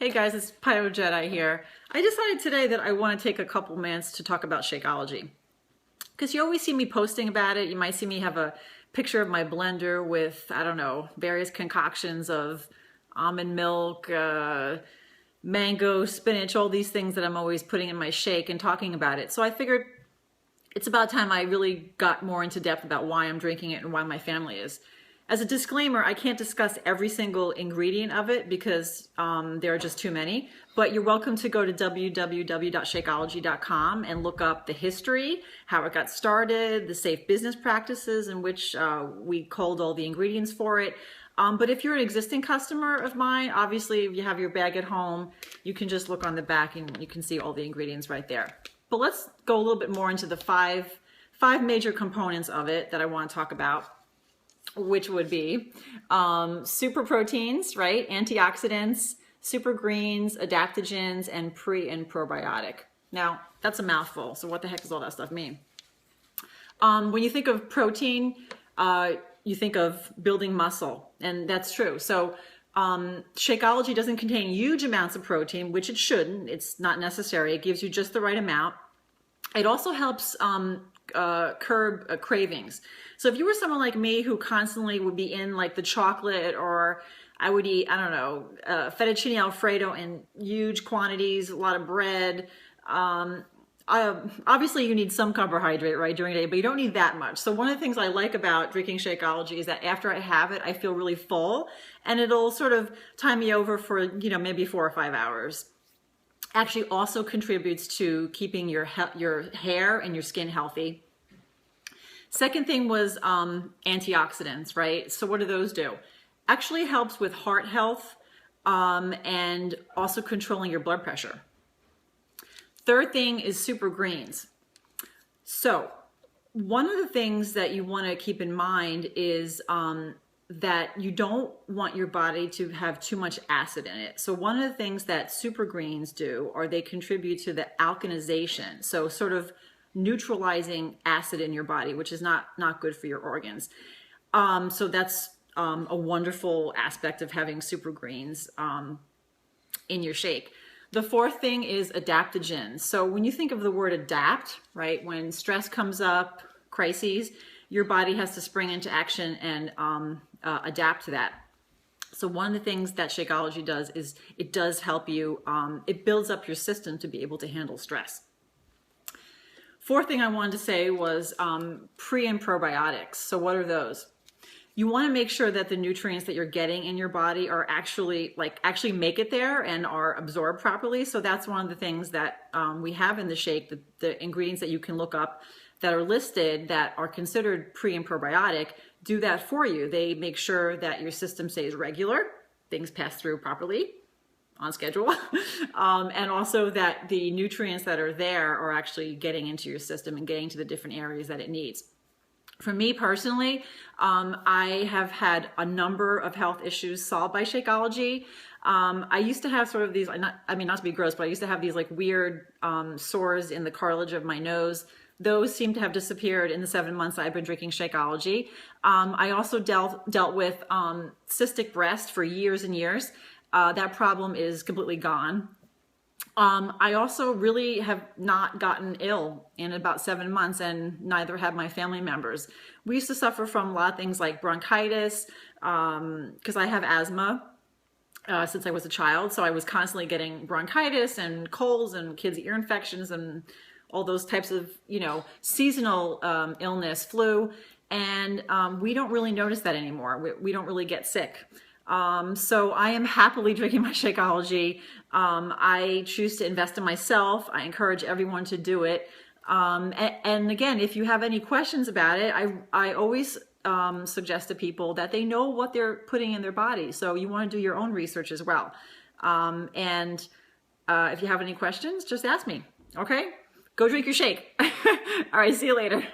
Hey guys, it's Pyro Jedi here. I decided today that I want to take a couple minutes to talk about Shakeology. Because you always see me posting about it. You might see me have a picture of my blender with, I don't know, various concoctions of almond milk, mango, spinach, all these things that I'm always putting in my shake and talking about it. So I figured it's about time I really got more into depth about why I'm drinking it and why my family is. As a disclaimer, I can't discuss every single ingredient of it because there are just too many, but you're welcome to go to www.shakeology.com and look up the history, how it got started, the safe business practices in which we culled all the ingredients for it. But if you're an existing customer of mine, obviously if you have your bag at home, you can just look on the back and you can see all the ingredients right there. But let's go a little bit more into the five major components of it that I want to talk about, which would be super proteins, right? Antioxidants, super greens, adaptogens, and pre and probiotic. Now, that's a mouthful, so what the heck does all that stuff mean? When you think of protein, you think of building muscle, and that's true. So Shakeology doesn't contain huge amounts of protein, which it shouldn't. It's not necessary. It gives you just the right amount. It also helps curb cravings. So if you were someone like me who constantly would be in like the chocolate, or I would eat, I don't know, fettuccine Alfredo in huge quantities, a lot of bread. Obviously you need some carbohydrate, right, during the day, but you don't need that much. So one of the things I like about drinking Shakeology is that after I have it, I feel really full, and it'll sort of tie me over for, you know, maybe 4 or 5 hours. Actually also contributes to keeping your hair and your skin healthy. Second thing was antioxidants, right? So what do those do? Actually helps with heart health and also controlling your blood pressure. Third thing is super greens. So one of the things that you want to keep in mind is that you don't want your body to have too much acid in it. So one of the things that super greens do, or they contribute to the alkalization, so sort of neutralizing acid in your body, which is not good for your organs. So that's a wonderful aspect of having super greens in your shake. The fourth thing is adaptogens. So when you think of the word adapt, right, when stress comes up, crises, your body has to spring into action and adapt to that. So one of the things that Shakeology does is it does help you, it builds up your system to be able to handle stress. Fourth thing I wanted to say was pre and probiotics. So what are those? You want to make sure that the nutrients that you're getting in your body are actually make it there and are absorbed properly. So that's one of the things that we have in the shake, the ingredients that you can look up that are listed that are considered pre and probiotic do that for you. They make sure that your system stays regular, things pass through properly, on schedule, and also that the nutrients that are there are actually getting into your system and getting to the different areas that it needs. For me personally, I have had a number of health issues solved by Shakeology. I used to have sort of these, not to be gross, but I used to have these like weird sores in the cartilage of my nose. Those seem to have disappeared in the 7 months I've been drinking Shakeology. I also dealt with cystic breast for years and years. That problem is completely gone. I also really have not gotten ill in about 7 months, and neither have my family members. We used to suffer from a lot of things like bronchitis, because I have asthma since I was a child. So I was constantly getting bronchitis and colds and kids' ear infections and all those types of, you know, seasonal illness, flu. And we don't really notice that anymore. We don't really get sick. So I am happily drinking my Shakeology. I choose to invest in myself. I encourage everyone to do it. And again, if you have any questions about it, I always suggest to people that they know what they're putting in their body. So you want to do your own research as well. If you have any questions, just ask me. Okay? Go drink your shake. All right, see you later.